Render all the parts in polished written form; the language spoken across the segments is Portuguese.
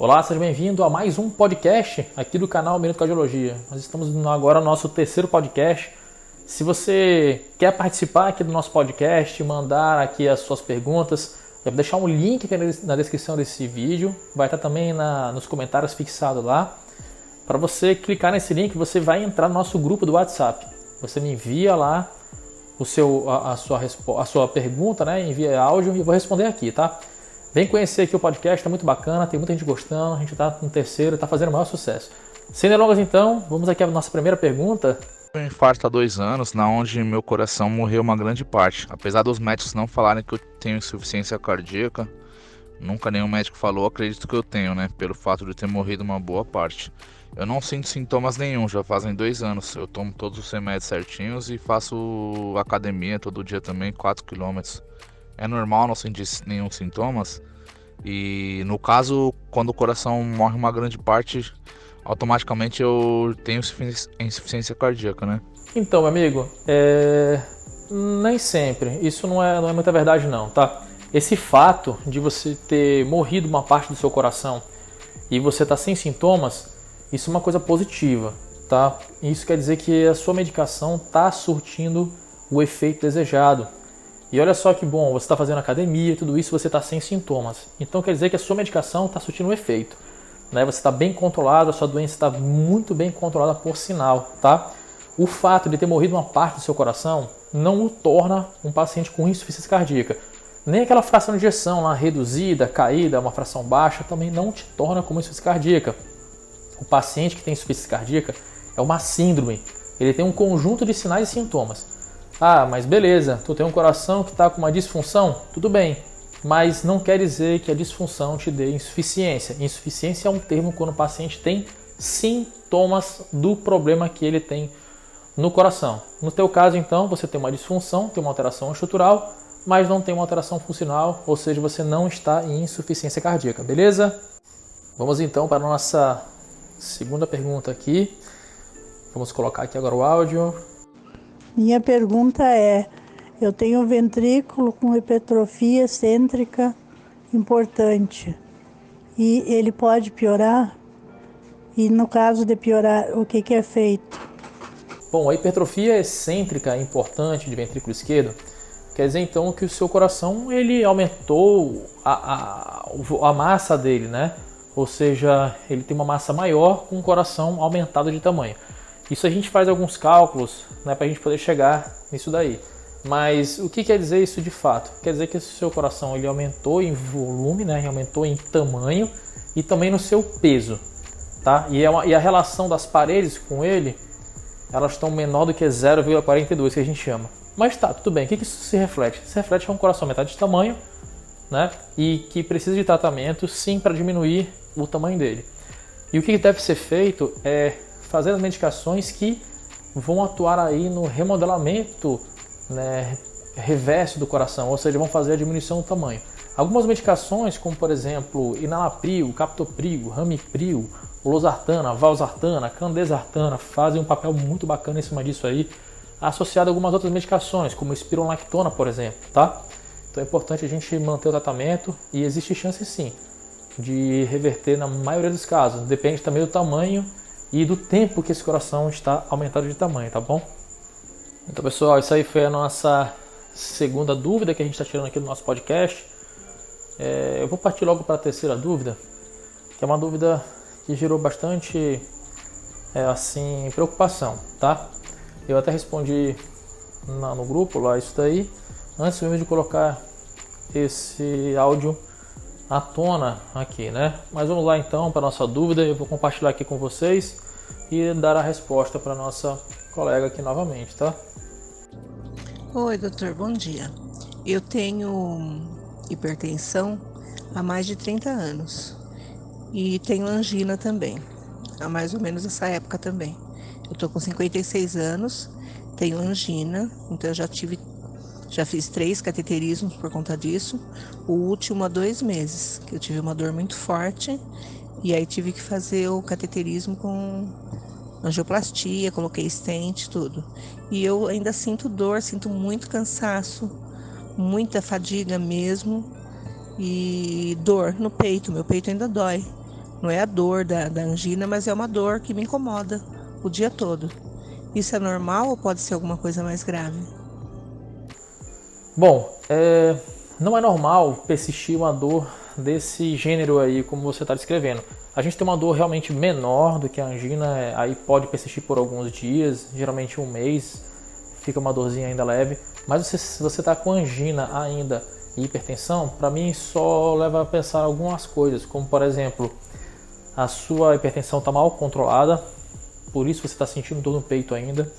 Olá, seja bem-vindo a mais um podcast aqui do canal Minuto Cardiologia. Nós estamos agora no nosso terceiro podcast. Se você quer participar aqui do nosso podcast, mandar aqui as suas perguntas, eu vou deixar um link aqui na descrição desse vídeo, vai estar também nos comentários fixado lá. Para você clicar nesse link, você vai entrar no nosso grupo do WhatsApp. Você me envia lá a sua pergunta, né? Envia áudio e eu vou responder aqui, tá? Vem conhecer aqui o podcast, tá muito bacana, tem muita gente gostando, a gente tá no terceiro, tá fazendo o maior sucesso. Sem delongas então, vamos aqui à nossa primeira pergunta. Um infarto há 2 anos, na onde meu coração morreu uma grande parte. Apesar dos médicos não falarem que eu tenho insuficiência cardíaca, nunca nenhum médico falou, acredito que eu tenho, né? Pelo fato de ter morrido uma boa parte. Eu não sinto sintomas nenhum, já fazem 2 anos. Eu tomo todos os remédios certinhos e faço academia todo dia também, 4 quilômetros. É normal não sentir nenhum sintomas. E no caso, quando o coração morre uma grande parte, automaticamente eu tenho insuficiência cardíaca, né? Então, meu amigo, nem sempre. Isso não é muita verdade não, tá? Esse fato de você ter morrido uma parte do seu coração e você tá sem sintomas, isso é uma coisa positiva, tá? Isso quer dizer que a sua medicação tá surtindo o efeito desejado. E olha só que bom, você está fazendo academia e tudo isso, você está sem sintomas. Então quer dizer que a sua medicação está surtindo um efeito. Né? Você está bem controlado, a sua doença está muito bem controlada por sinal. Tá? O fato de ter morrido uma parte do seu coração não o torna um paciente com insuficiência cardíaca. Nem aquela fração de ejeção lá reduzida, caída, uma fração baixa, também não te torna como insuficiência cardíaca. O paciente que tem insuficiência cardíaca é uma síndrome. Ele tem um conjunto de sinais e sintomas. Ah, mas beleza, tu tem um coração que está com uma disfunção? Tudo bem, mas não quer dizer que a disfunção te dê insuficiência. Insuficiência é um termo quando o paciente tem sintomas do problema que ele tem no coração. No teu caso, então, você tem uma disfunção, tem uma alteração estrutural, mas não tem uma alteração funcional, ou seja, você não está em insuficiência cardíaca, beleza? Vamos então para a nossa segunda pergunta aqui. Vamos colocar aqui agora o áudio. Minha pergunta é, eu tenho um ventrículo com hipertrofia excêntrica importante e ele pode piorar? E no caso de piorar, o que é feito? Bom, a hipertrofia excêntrica importante de ventrículo esquerdo quer dizer então que o seu coração ele aumentou a massa dele, né? Ou seja, ele tem uma massa maior com um coração aumentado de tamanho. Isso a gente faz alguns cálculos, né, para a gente poder chegar nisso daí. Mas o que quer dizer isso de fato? Quer dizer que o seu coração ele aumentou em volume, né, aumentou em tamanho e também no seu peso. Tá? E a relação das paredes com ele, elas estão menor do que 0,42, que a gente chama. Mas tá, tudo bem. O que isso se reflete? Se reflete que é um coração metade de tamanho, né, e que precisa de tratamento sim para diminuir o tamanho dele. E o que deve ser feito é fazer as medicações que vão atuar aí no remodelamento, né, reverso do coração, ou seja, vão fazer a diminuição do tamanho. Algumas medicações, como por exemplo, enalapril, captopril, ramipril, losartana, valsartana, candesartana, fazem um papel muito bacana em cima disso aí, associado a algumas outras medicações, como espironolactona, por exemplo, tá? Então é importante a gente manter o tratamento e existe chance sim de reverter na maioria dos casos, depende também do tamanho e do tempo que esse coração está aumentado de tamanho, tá bom? Então, pessoal, isso aí foi a nossa segunda dúvida que a gente está tirando aqui do nosso podcast. Eu vou partir logo para a terceira dúvida, que é uma dúvida que gerou bastante preocupação, tá? Eu até respondi no grupo lá isso daí, antes mesmo de colocar esse áudio à tona aqui, né? Mas vamos lá então para a nossa dúvida, eu vou compartilhar aqui com vocês e dar a resposta para a nossa colega aqui novamente, tá? Oi, doutor, bom dia. Eu tenho hipertensão há mais de 30 anos e tenho angina também, há mais ou menos essa época também. Eu tô com 56 anos, tenho angina, então eu já fiz 3 cateterismos por conta disso. O último há 2 meses, que eu tive uma dor muito forte e aí tive que fazer o cateterismo com angioplastia, coloquei stent, tudo. E eu ainda sinto dor, sinto muito cansaço, muita fadiga mesmo e dor no peito, meu peito ainda dói. Não é a dor da angina, mas é uma dor que me incomoda o dia todo. Isso é normal ou pode ser alguma coisa mais grave? Bom, não é normal persistir uma dor desse gênero aí, como você está descrevendo. A gente tem uma dor realmente menor do que a angina, aí pode persistir por alguns dias, geralmente um mês, fica uma dorzinha ainda leve. Mas se você está com angina ainda e hipertensão, para mim só leva a pensar algumas coisas, como por exemplo, a sua hipertensão está mal controlada, por isso você está sentindo dor no peito ainda.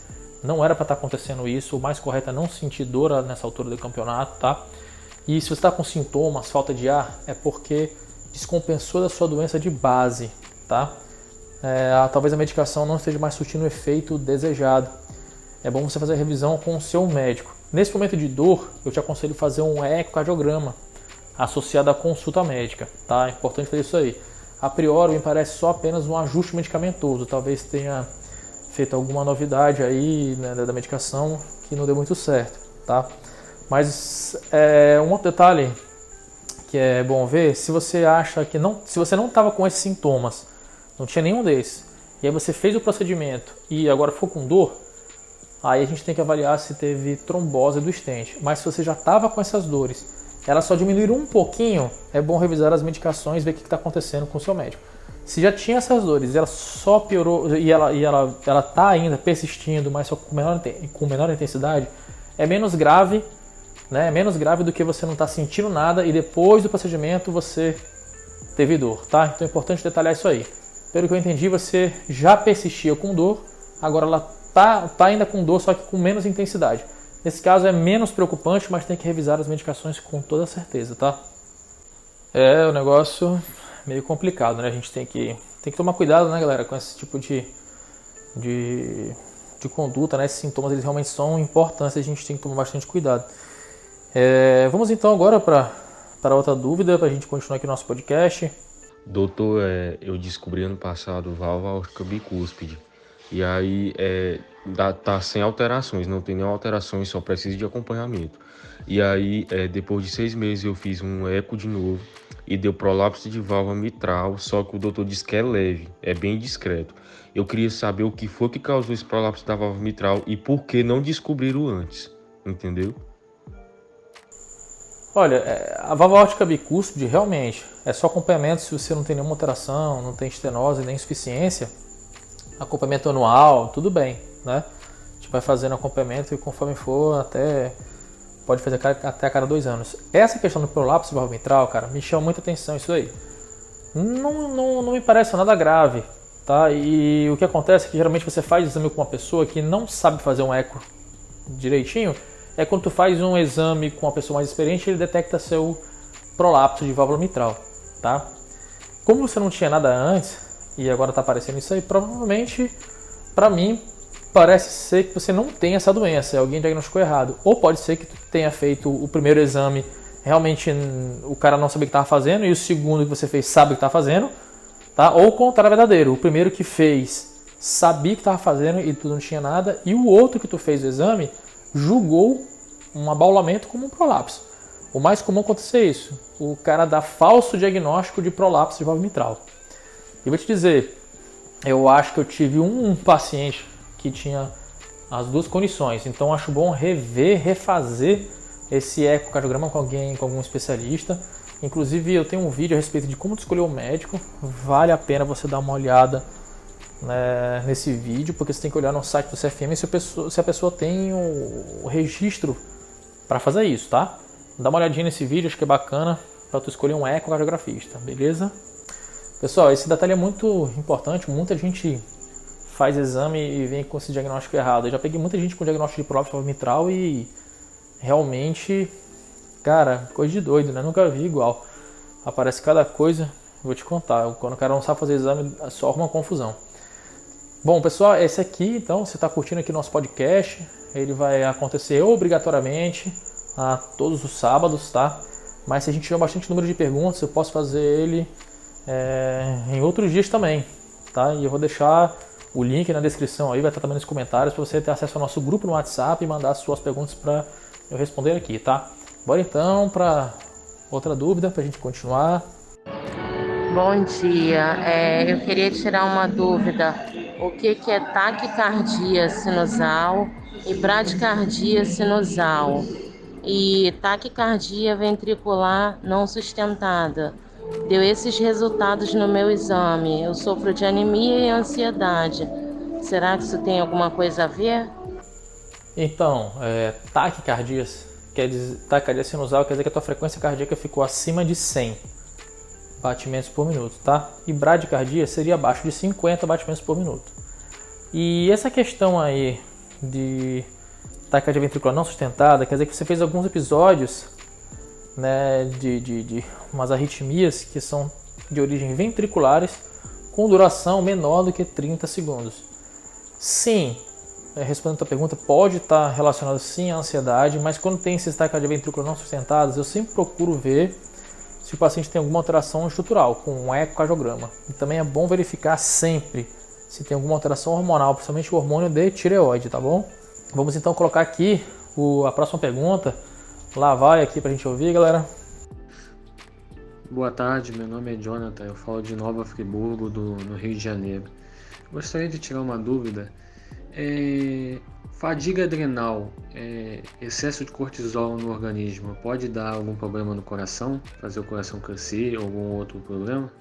Não era para estar acontecendo isso, o mais correto é não sentir dor nessa altura do campeonato, tá? E se você está com sintomas, falta de ar, é porque descompensou da sua doença de base, tá? Talvez a medicação não esteja mais surtindo o efeito desejado. É bom você fazer a revisão com o seu médico. Nesse momento de dor, eu te aconselho fazer um ecocardiograma associado à consulta médica, tá? É importante fazer isso aí. A priori, me parece só apenas um ajuste medicamentoso, talvez tenha feito alguma novidade aí, né, da medicação que não deu muito certo, tá? Mas um outro detalhe que é bom ver, se você acha que se você não estava com esses sintomas, não tinha nenhum desses, e aí você fez o procedimento e agora ficou com dor, aí a gente tem que avaliar se teve trombose do stent. Mas se você já estava com essas dores, elas só diminuíram um pouquinho, é bom revisar as medicações e ver o que está acontecendo com o seu médico. Se já tinha essas dores, ela só piorou e ela está ainda persistindo, mas só com menor intensidade, é menos grave, né? É menos grave do que você não está sentindo nada e depois do procedimento você teve dor, tá? Então é importante detalhar isso aí. Pelo que eu entendi, você já persistia com dor, agora ela tá ainda com dor, só que com menos intensidade. Nesse caso é menos preocupante, mas tem que revisar as medicações com toda certeza, tá? É um negócio meio complicado, né? A gente tem que tomar cuidado, né, galera, com esse tipo de conduta, né? Esses sintomas, eles realmente são importantes, a gente tem que tomar bastante cuidado. Vamos então agora para outra dúvida, para a gente continuar aqui no nosso podcast. Doutor, eu descobri ano passado válvula aórtica bicúspide. E aí tá sem alterações, não tem nenhuma alterações, só preciso de acompanhamento. E aí, depois de 6 meses, eu fiz um eco de novo e deu prolapso de válvula mitral, só que o doutor disse que é leve, é bem discreto. Eu queria saber o que foi que causou esse prolapso da válvula mitral e por que não descobriram antes, entendeu? Olha, a válvula aórtica bicúspide realmente é só acompanhamento se você não tem nenhuma alteração, não tem estenose nem insuficiência. Acompanhamento anual, tudo bem, né? A gente vai fazendo acompanhamento e conforme for, pode fazer até a cada 2 anos. Essa questão do prolapso de válvula mitral, cara, me chama muita atenção isso aí. Não me parece nada grave, tá? E o que acontece é que geralmente você faz exame com uma pessoa que não sabe fazer um eco direitinho, é quando tu faz um exame com uma pessoa mais experiente, ele detecta seu prolapso de válvula mitral, tá? Como você não tinha nada antes, e agora está aparecendo isso aí, provavelmente, para mim, parece ser que você não tem essa doença, alguém diagnosticou errado. Ou pode ser que tu tenha feito o primeiro exame, realmente o cara não sabia o que estava fazendo, e o segundo que você fez sabe o que está fazendo, tá? Ou o contrário é verdadeiro, o primeiro que fez sabia o que estava fazendo e tu não tinha nada, e o outro que tu fez o exame julgou um abaulamento como um prolapso. O mais comum acontecer isso, o cara dá falso diagnóstico de prolapso de válvula mitral. E vou te dizer, eu acho que eu tive um paciente que tinha as duas condições, então acho bom refazer esse ecocardiograma com algum especialista. Inclusive eu tenho um vídeo a respeito de como escolher um médico, vale a pena você dar uma olhada, né, nesse vídeo, porque você tem que olhar no site do CFM se a pessoa tem o registro para fazer isso, tá? Dá uma olhadinha nesse vídeo, acho que é bacana para tu escolher um ecocardiografista, beleza? Pessoal, esse detalhe é muito importante, muita gente faz exame e vem com esse diagnóstico errado. Eu já peguei muita gente com diagnóstico de prolapso de válvula mitral e realmente, cara, coisa de doido, né? Nunca vi igual. Aparece cada coisa, vou te contar, quando o cara não sabe fazer exame, só arruma confusão. Bom, pessoal, esse aqui, então, você está curtindo aqui nosso podcast, ele vai acontecer obrigatoriamente a todos os sábados, tá? Mas se a gente tiver bastante número de perguntas, eu posso fazer ele em outros dias também, tá? E eu vou deixar o link na descrição aí, vai estar também nos comentários para você ter acesso ao nosso grupo no WhatsApp e mandar suas perguntas para eu responder aqui, tá? Bora então para outra dúvida para a gente continuar. Bom dia. Eu queria tirar uma dúvida. O que é taquicardia sinusal e bradicardia sinusal? E taquicardia ventricular não sustentada. Deu esses resultados no meu exame. Eu sofro de anemia e ansiedade. Será que isso tem alguma coisa a ver? Então, taquicardia sinusal quer dizer que a tua frequência cardíaca ficou acima de 100 batimentos por minuto, tá? E bradicardia seria abaixo de 50 batimentos por minuto. E essa questão aí de taquicardia ventricular não sustentada, quer dizer que você fez alguns episódios, né, de umas arritmias que são de origem ventriculares com duração menor do que 30 segundos. Sim, respondendo a tua pergunta, pode estar relacionado sim à ansiedade, mas quando tem esses taquicardia ventricular não sustentadas, eu sempre procuro ver se o paciente tem alguma alteração estrutural, com um ecocardiograma. E também é bom verificar sempre se tem alguma alteração hormonal, principalmente o hormônio de tireoide, tá bom? Vamos então colocar aqui a próxima pergunta. Lá vai aqui pra gente ouvir, galera. Boa tarde, meu nome é Jonathan, eu falo de Nova Friburgo, no Rio de Janeiro. Gostaria de tirar uma dúvida. Fadiga adrenal, excesso de cortisol no organismo, pode dar algum problema no coração? Fazer o coração crescer ou algum outro problema?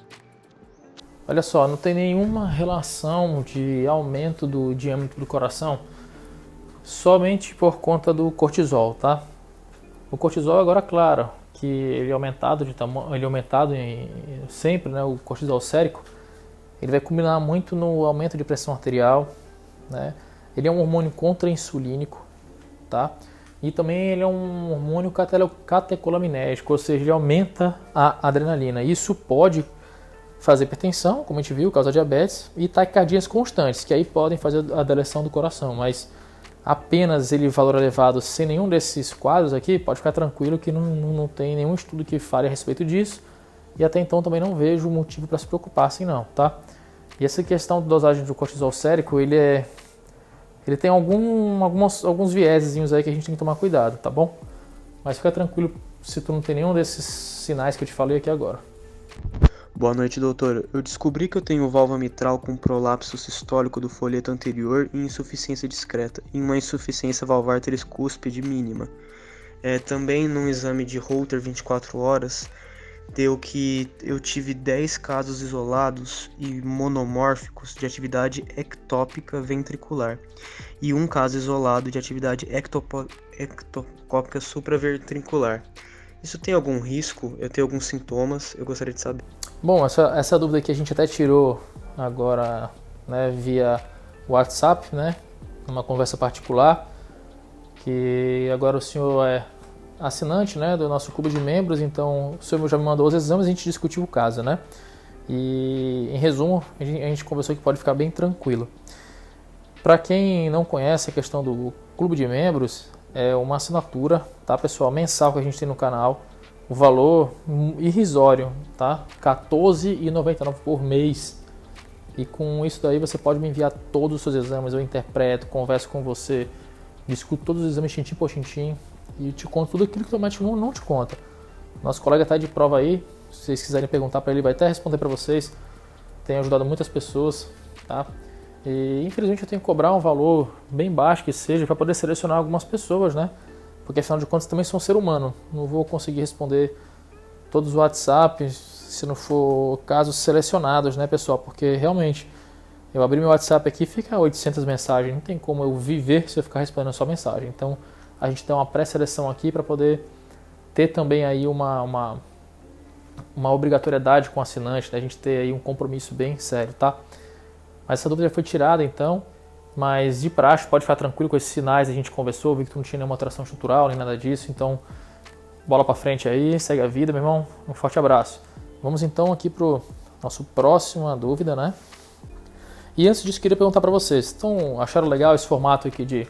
Olha só, não tem nenhuma relação de aumento do diâmetro do coração somente por conta do cortisol, tá? O cortisol agora, claro, que ele é aumentado de tamanho, ele é aumentado sempre, né? O cortisol sérico, ele vai culminar muito no aumento de pressão arterial, né? Ele é um hormônio contra-insulínico, tá? E também ele é um hormônio catecolaminético, ou seja, ele aumenta a adrenalina. Isso pode fazer hipertensão, como a gente viu, causar diabetes, e taquicardias constantes, que aí podem fazer a deleção do coração, mas apenas ele valor elevado sem nenhum desses quadros aqui, pode ficar tranquilo que não tem nenhum estudo que fale a respeito disso, e até então também não vejo motivo para se preocupar assim não, tá? E essa questão da dosagem do cortisol sérico, ele tem alguns viesezinhos aí que a gente tem que tomar cuidado, tá bom? Mas fica tranquilo se tu não tem nenhum desses sinais que eu te falei aqui agora. Boa noite, doutor. Eu descobri que eu tenho válvula mitral com prolapso sistólico do folheto anterior e insuficiência discreta, e uma insuficiência valvar tricúspide mínima. Também num exame de Holter 24 horas, deu que eu tive 10 casos isolados e monomórficos de atividade ectópica ventricular e um caso isolado de atividade ectocópica supraventricular. Isso tem algum risco? Eu tenho alguns sintomas? Eu gostaria de saber. Bom, essa dúvida que a gente até tirou agora, né, via WhatsApp, né, numa conversa particular, que agora o senhor é assinante, né, do nosso clube de membros, então o senhor já me mandou os exames e a gente discutiu o caso, né? E em resumo, a gente conversou que pode ficar bem tranquilo. Para quem não conhece a questão do clube de membros, é uma assinatura, tá, pessoal, mensal que a gente tem no canal. O valor irrisório, tá? R$14,99 por mês. E com isso daí você pode me enviar todos os seus exames, eu interpreto, converso com você, discuto todos os exames tintim por tintim e te conto tudo aquilo que o médico não te conta. Nosso colega está de prova aí, se vocês quiserem perguntar para ele, vai até responder para vocês. Tem ajudado muitas pessoas, tá? E infelizmente eu tenho que cobrar um valor bem baixo que seja para poder selecionar algumas pessoas, né? Porque afinal de contas também sou um ser humano, não vou conseguir responder todos os WhatsApps se não for casos selecionados, né, pessoal? Porque realmente eu abri meu WhatsApp aqui e fica 800 mensagens, não tem como eu viver se eu ficar respondendo só mensagem. Então a gente tem uma pré-seleção aqui para poder ter também aí uma obrigatoriedade com o assinante, né? A gente ter aí um compromisso bem sério, tá? Mas essa dúvida já foi tirada então. Mas de praxe, pode ficar tranquilo com esses sinais, a gente conversou, viu que tu não tinha nenhuma alteração estrutural, nem nada disso, então bola pra frente aí, segue a vida, meu irmão, um forte abraço. Vamos então aqui pro nosso próxima dúvida, né? E antes disso, queria perguntar pra vocês, então acharam legal esse formato aqui de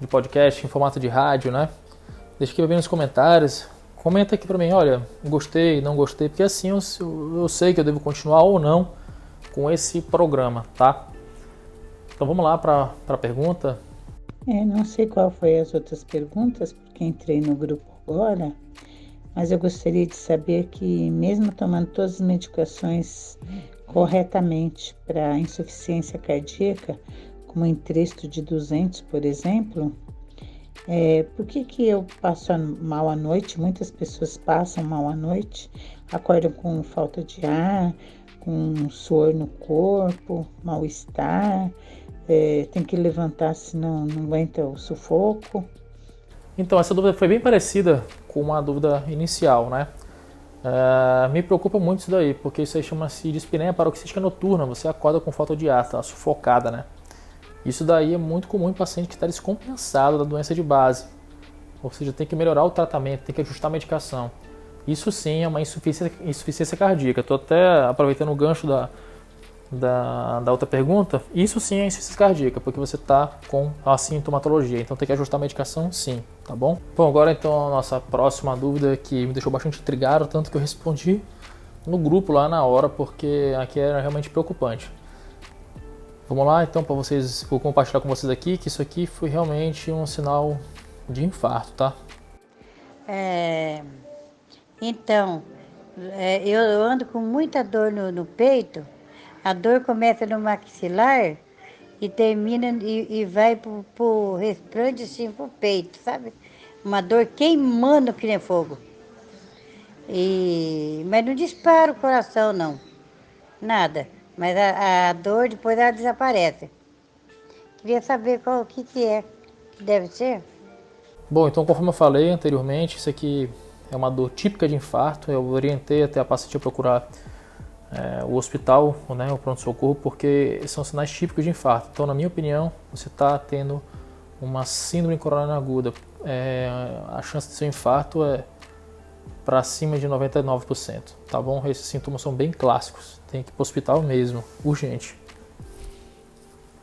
podcast, em formato de rádio, né? Deixa aqui nos comentários, comenta aqui pra mim, olha, gostei, não gostei, porque assim eu sei que eu devo continuar ou não com esse programa, tá? Então vamos lá para a pergunta. Não sei qual foi as outras perguntas, porque entrei no grupo agora, mas eu gostaria de saber que, mesmo tomando todas as medicações corretamente para insuficiência cardíaca, como o Entresto de 200, por exemplo, por que eu passo mal à noite? Muitas pessoas passam mal à noite, acordam com falta de ar, com suor no corpo, mal-estar, tem que levantar senão não aguenta o sufoco. Então, essa dúvida foi bem parecida com uma dúvida inicial, né? Me preocupa muito isso daí, porque isso aí chama-se dispneia paroxística noturna, você acorda com falta de ar, tá sufocada, né? Isso daí é muito comum em paciente que está descompensado da doença de base, ou seja, tem que melhorar o tratamento, tem que ajustar a medicação. Isso sim é uma insuficiência cardíaca. Estou até aproveitando o gancho da outra pergunta. Isso sim é insuficiência cardíaca, porque você está com a sintomatologia. Então tem que ajustar a medicação sim, tá bom? Bom, agora então a nossa próxima dúvida, que me deixou bastante intrigado, tanto que eu respondi no grupo lá na hora, porque aqui era realmente preocupante. Vamos lá então, para vocês, vou compartilhar com vocês aqui que isso aqui foi realmente um sinal de infarto, tá? Então, eu ando com muita dor no peito. A dor começa no maxilar e termina e vai pro restante, assim, pro peito, sabe? Uma dor queimando que nem fogo. Mas não dispara o coração, não. Nada. Mas a dor depois ela desaparece. Queria saber o que é que deve ser. Bom, então conforme eu falei anteriormente, isso aqui é uma dor típica de infarto. Eu orientei até a paciente a procurar o hospital, né, o pronto-socorro, porque são sinais típicos de infarto. Então, na minha opinião, você está tendo uma síndrome coronariana aguda. A chance de seu infarto é para cima de 99%, tá bom? Esses sintomas são bem clássicos, tem que ir para o hospital mesmo, urgente.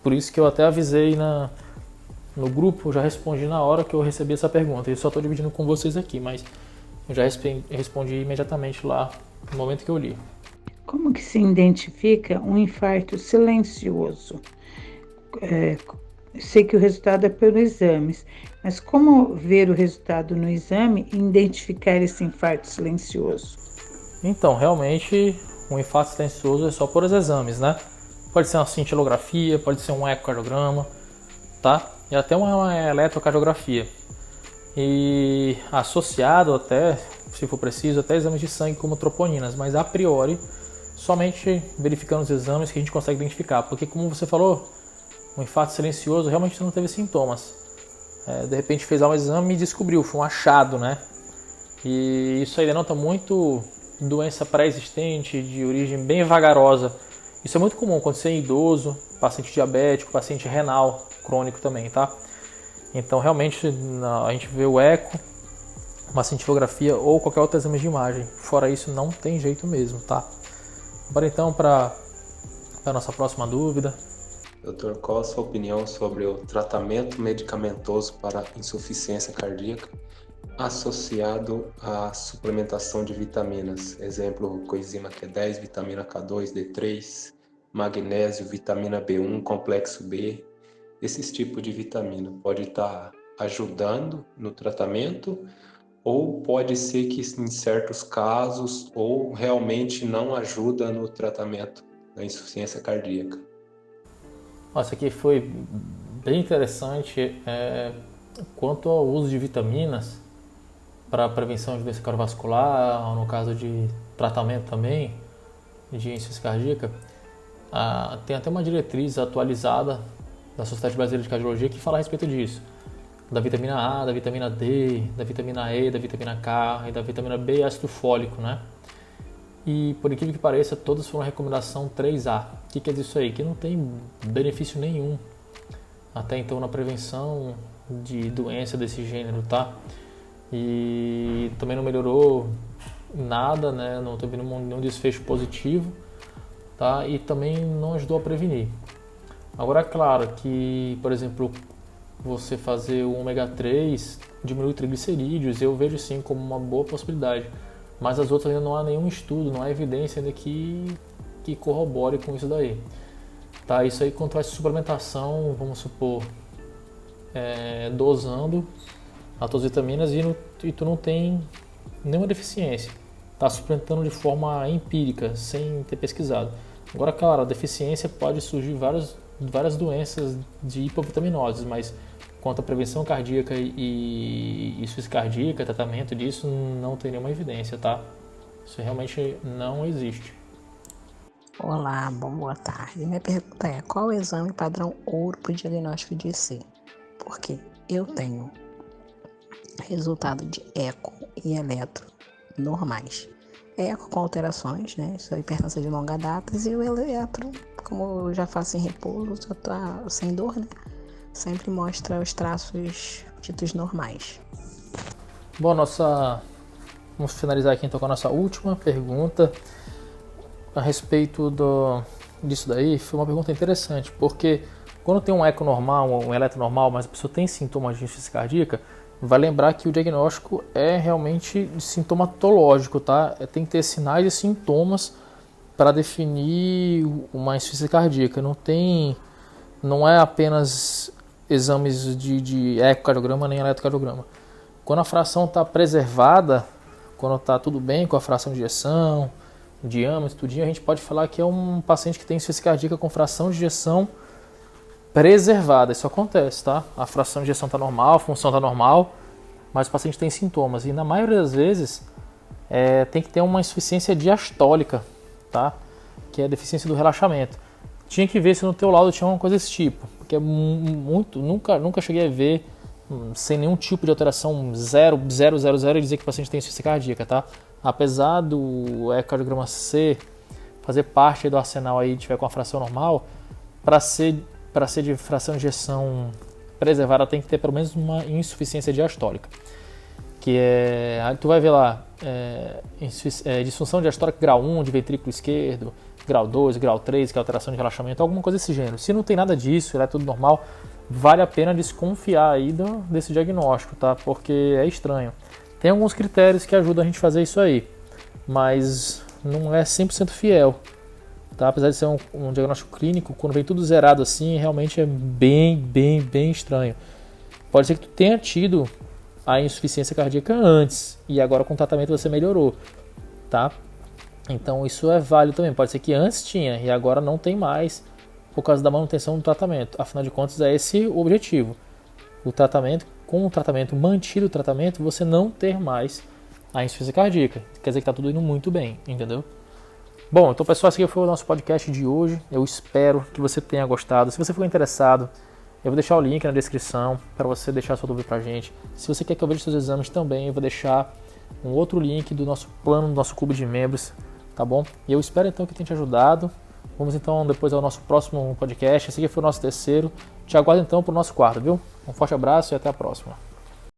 Por isso que eu até avisei no grupo, já respondi na hora que eu recebi essa pergunta. Eu só estou dividindo com vocês aqui, mas eu já respondi imediatamente lá no momento que eu li. Como que se identifica um infarto silencioso? Sei que o resultado é pelos exames, mas como ver o resultado no exame e identificar esse infarto silencioso? Então, realmente, um infarto silencioso é só por os exames, né? Pode ser uma cintilografia, pode ser um ecocardiograma, tá? E até uma eletrocardiografia. E associado até, se for preciso, até exames de sangue como troponinas, mas a priori, somente verificando os exames que a gente consegue identificar. Porque, como você falou, um infarto silencioso realmente não teve sintomas. De repente fez um exame e descobriu, foi um achado, né? E isso aí denota muito doença pré-existente, de origem bem vagarosa. Isso é muito comum acontecer em idoso, paciente diabético, paciente renal crônico também, tá? Então realmente a gente vê o eco, uma cintilografia ou qualquer outro exame de imagem. Fora isso não tem jeito mesmo, tá? Agora então para a nossa próxima dúvida. Doutor, qual a sua opinião sobre o tratamento medicamentoso para insuficiência cardíaca associado à suplementação de vitaminas? Exemplo, coenzima Q10, vitamina K2, D3, magnésio, vitamina B1, complexo B. Esses tipos de vitamina pode estar ajudando no tratamento ou pode ser que em certos casos ou realmente não ajuda no tratamento da insuficiência cardíaca. Nossa, aqui foi bem interessante quanto ao uso de vitaminas para prevenção de doença cardiovascular, ou no caso de tratamento também de insuficiência cardíaca. Tem até uma diretriz atualizada da Sociedade Brasileira de Cardiologia que fala a respeito disso. Da vitamina A, da vitamina D, da vitamina E, da vitamina K e da vitamina B e ácido fólico, né? E por incrível que pareça, todas foram recomendação 3A. O que quer dizer isso aí? Que não tem benefício nenhum até então na prevenção de doença desse gênero, tá? E também não melhorou nada, né? Não teve nenhum desfecho positivo, tá? E também não ajudou a prevenir. Agora é claro que, por exemplo, você fazer o ômega 3 diminui triglicerídeos, eu vejo sim como uma boa possibilidade. Mas as outras ainda não há nenhum estudo, não há evidência ainda que corrobore com isso daí. Tá, isso aí quanto a suplementação, vamos supor, dosando as tuas vitaminas e tu não tem nenhuma deficiência. Está suplementando de forma empírica, sem ter pesquisado. Agora, claro, a deficiência pode surgir várias doenças de hipovitaminose, mas quanto à prevenção cardíaca e insuficiência cardíaca, tratamento disso, não tem nenhuma evidência, tá? Isso realmente não existe. Olá, boa tarde. Minha pergunta é: qual o exame padrão ouro para o diagnóstico de IC? Porque eu tenho resultado de eco e eletro normais. Eco com alterações, né? Isso é hipertensão de longa data, e o eletro, como eu já faço em repouso, já tá sem dor, né? Sempre mostra os traços ditos normais. Bom, vamos finalizar aqui então com a nossa última pergunta a respeito disso daí. Foi uma pergunta interessante, porque quando tem um eco normal, um eletro normal, mas a pessoa tem sintomas de insuficiência cardíaca, vai lembrar que o diagnóstico é realmente sintomatológico, tá? Tem que ter sinais e sintomas para definir uma insuficiência cardíaca. Não é apenas exames de ecocardiograma nem eletrocardiograma. Quando a fração está preservada, quando está tudo bem com a fração de ejeção, diâmetro, tudinho, a gente pode falar que é um paciente que tem insuficiência cardíaca com fração de ejeção preservada. Isso acontece, tá? A fração de ejeção está normal, a função está normal, mas o paciente tem sintomas. E na maioria das vezes tem que ter uma insuficiência diastólica, tá? Que é a deficiência do relaxamento. Tinha que ver se no teu laudo tinha uma coisa desse tipo, porque nunca cheguei a ver sem nenhum tipo de alteração 0, e dizer que o paciente tem insuficiência cardíaca, tá? Apesar do ecocardiograma C fazer parte do arsenal aí, tiver com a fração normal, para ser de fração de ejeção preservada tem que ter pelo menos uma insuficiência diastólica, que tu vai ver lá, disfunção diastólica grau 1 de ventrículo esquerdo, grau 2, grau 3, que é alteração de relaxamento, alguma coisa desse gênero. Se não tem nada disso, é tudo normal, vale a pena desconfiar aí desse diagnóstico, tá? Porque é estranho. Tem alguns critérios que ajudam a gente a fazer isso aí, mas não é 100% fiel, tá? Apesar de ser um diagnóstico clínico, quando vem tudo zerado assim, realmente é bem estranho. Pode ser que tu tenha tido a insuficiência cardíaca antes e agora com o tratamento você melhorou, tá? Então isso é válido também. Pode ser que antes tinha e agora não tem mais por causa da manutenção do tratamento. Afinal de contas é esse o objetivo. Com o tratamento, mantido o tratamento, você não ter mais a insuficiência cardíaca. Quer dizer que está tudo indo muito bem, entendeu? Bom, então pessoal, esse aqui foi o nosso podcast de hoje. Eu espero que você tenha gostado. Se você for interessado, eu vou deixar o link na descrição para você deixar sua dúvida pra gente. Se você quer que eu veja seus exames também, eu vou deixar um outro link do nosso plano, do nosso clube de membros, tá bom? E eu espero então que tenha te ajudado. Vamos então depois ao nosso próximo podcast. Esse aqui foi o nosso terceiro. Te aguardo então para o nosso quarto, viu? Um forte abraço e até a próxima.